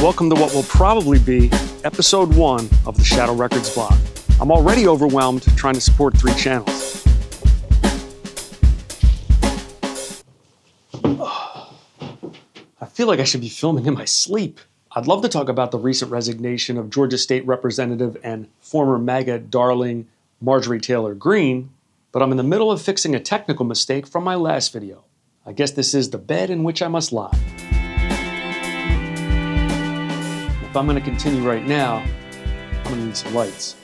Welcome to what will probably be episode 1 of the Shadow Wreckardz vlog. I'm already overwhelmed trying to support 3 channels. I feel like I should be filming in my sleep. I'd love to talk about the recent resignation of Georgia State Representative and former MAGA darling Marjorie Taylor Green, but I'm in the middle of fixing a technical mistake from my last video. I guess this is the bed in which I must lie. If I'm going to continue right now, I'm going to need some lights.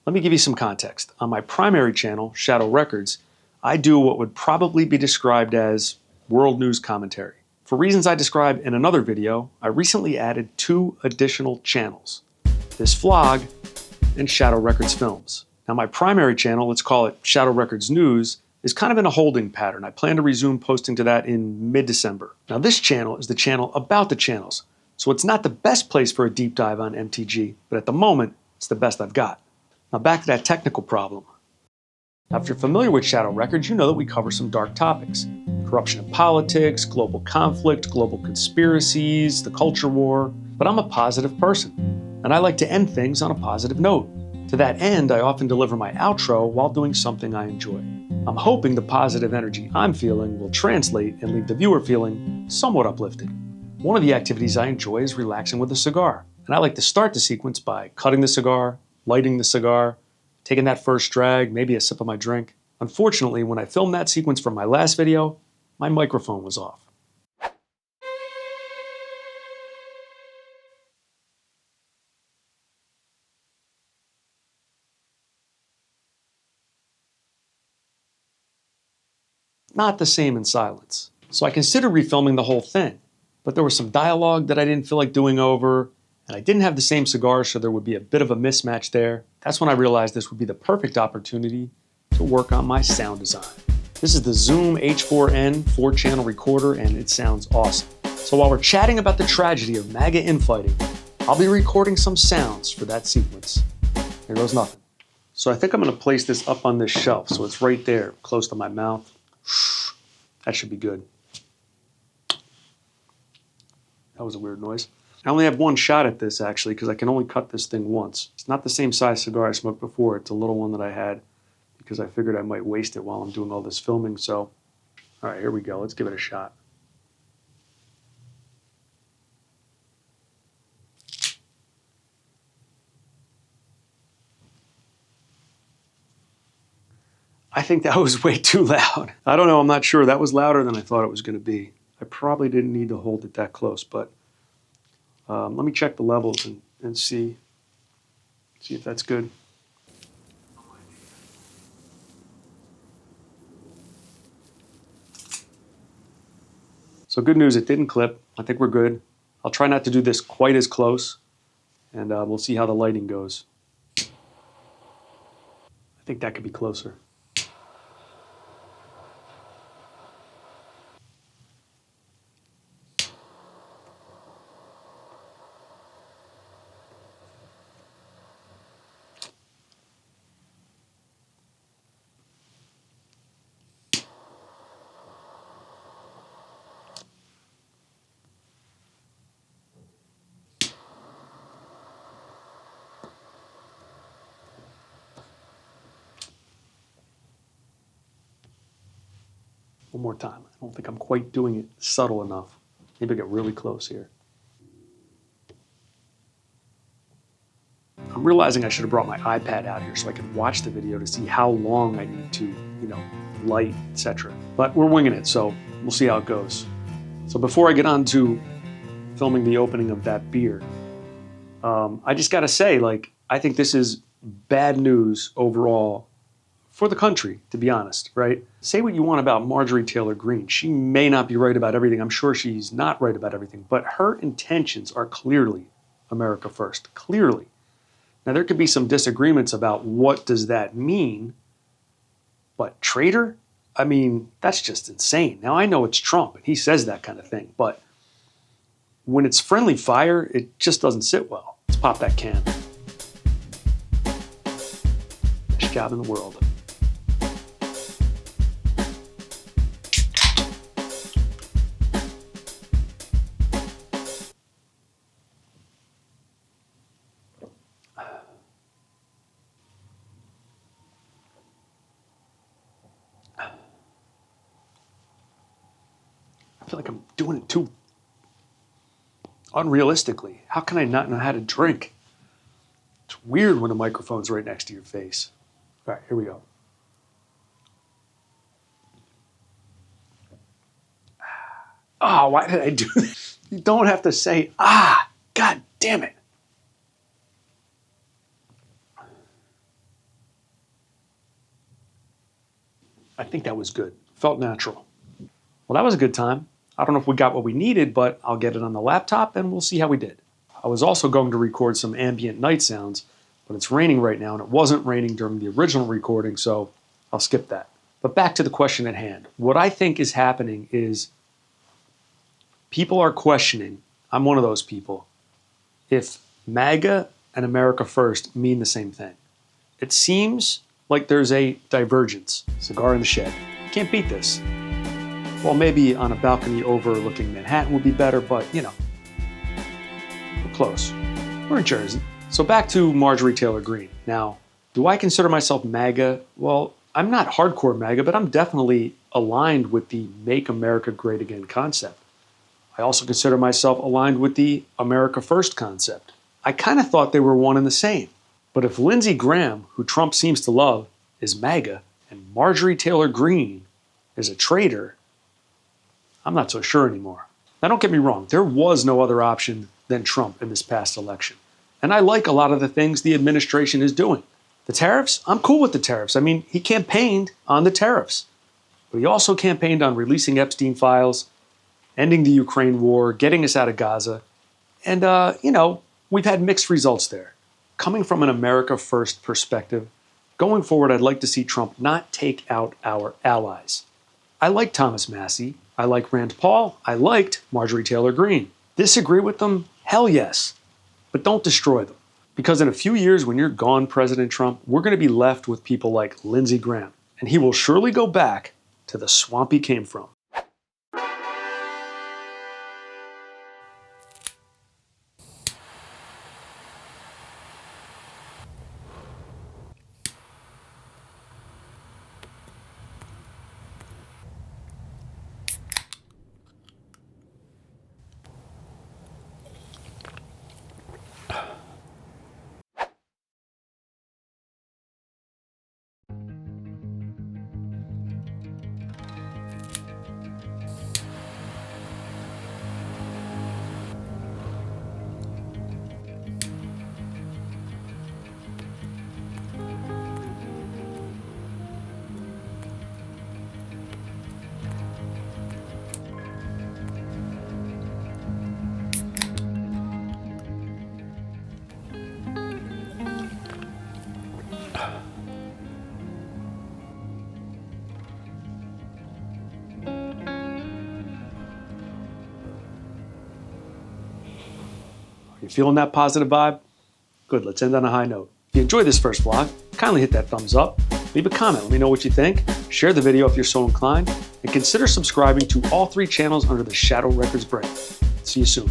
Let me give you some context. On my primary channel, Shadow Wreckardz, I do what would probably be described as world news commentary. For reasons I describe in another video, I recently added 2 additional channels, this vlog and Shadow Wreckardz Films. Now my primary channel, let's call it Shadow Wreckardz News, is kind of in a holding pattern. I plan to resume posting to that in mid-December. Now this channel is the channel about the channels, so it's not the best place for a deep dive on MTG, but at the moment, it's the best I've got. Now back to that technical problem. Now if you're familiar with Shadow Wreckardz, you know that we cover some dark topics. Corruption in politics, global conflict, global conspiracies, the culture war. But I'm a positive person, and I like to end things on a positive note. To that end, I often deliver my outro while doing something I enjoy. I'm hoping the positive energy I'm feeling will translate and leave the viewer feeling somewhat uplifted. One of the activities I enjoy is relaxing with a cigar, and I like to start the sequence by cutting the cigar, lighting the cigar, taking that first drag, maybe a sip of my drink. Unfortunately, when I filmed that sequence from my last video, my microphone was off. Not the same in silence. So I considered refilming the whole thing, but there was some dialogue that I didn't feel like doing over, and I didn't have the same cigar, so there would be a bit of a mismatch there. That's when I realized this would be the perfect opportunity to work on my sound design. This is the Zoom H4n 4-channel recorder, and it sounds awesome. So while we're chatting about the tragedy of MAGA infighting, I'll be recording some sounds for that sequence. Here goes nothing. So I think I'm gonna place this up on this shelf, so it's right there, close to my mouth. That should be good. That was a weird noise. I only have one shot at this actually because I can only cut this thing once. It's not the same size cigar I smoked before. It's a little one that I had because I figured I might waste it while I'm doing all this filming. So, all right, here we go. Let's give it a shot. I think that was way too loud. I don't know, I'm not sure. That was louder than I thought it was going to be. I probably didn't need to hold it that close, but let me check the levels and see if that's good. So good news, it didn't clip. I think we're good. I'll try not to do this quite as close, and we'll see how the lighting goes. I think that could be closer. One more time. I don't think I'm quite doing it subtle enough. Maybe I get really close here. I'm realizing I should have brought my iPad out here so I could watch the video to see how long I need to, light, etc. But we're winging it, so we'll see how it goes. So before I get on to filming the opening of that beer, I just gotta say, I think this is bad news overall for the country, to be honest, right? Say what you want about Marjorie Taylor Green. She may not be right about everything. I'm sure she's not right about everything, but her intentions are clearly America first, clearly. Now, there could be some disagreements about what does that mean, but traitor? I mean, that's just insane. Now, I know it's Trump, and he says that kind of thing, but when it's friendly fire, it just doesn't sit well. Let's pop that can. Best job in the world. feel like I'm doing it too unrealistically. How can I not know how to drink? It's weird when the microphone's right next to your face. All right, here we go. Oh, why did I do this? You don't have to say, God damn it. I think that was good. Felt natural. Well, that was a good time. I don't know if we got what we needed, but I'll get it on the laptop and we'll see how we did. I was also going to record some ambient night sounds, but it's raining right now and it wasn't raining during the original recording, so I'll skip that. But back to the question at hand. What I think is happening is people are questioning, I'm one of those people, if MAGA and America First mean the same thing. It seems like there's a divergence. Cigar in the shed. Can't beat this. Well, maybe on a balcony overlooking Manhattan would be better, but you know, we're close. We're in Jersey. So back to Marjorie Taylor Green. Now, do I consider myself MAGA? Well, I'm not hardcore MAGA, but I'm definitely aligned with the Make America Great Again concept. I also consider myself aligned with the America First concept. I kind of thought they were one and the same. But if Lindsey Graham, who Trump seems to love, is MAGA, and Marjorie Taylor Green is a traitor, I'm not so sure anymore. Now don't get me wrong, there was no other option than Trump in this past election. And I like a lot of the things the administration is doing. The tariffs, I'm cool with the tariffs. I mean, he campaigned on the tariffs. But he also campaigned on releasing Epstein files, ending the Ukraine war, getting us out of Gaza. And, we've had mixed results there. Coming from an America First perspective, going forward, I'd like to see Trump not take out our allies. I like Thomas Massie. I like Rand Paul. I liked Marjorie Taylor Green. Disagree with them? Hell yes. But don't destroy them. Because in a few years, when you're gone, President Trump, we're going to be left with people like Lindsey Graham. And he will surely go back to the swamp he came from. You feeling that positive vibe? Good, let's end on a high note. If you enjoyed this first vlog, kindly hit that thumbs up, leave a comment, let me know what you think, share the video if you're so inclined, and consider subscribing to all 3 channels under the Shadow Wreckardz brand. See you soon.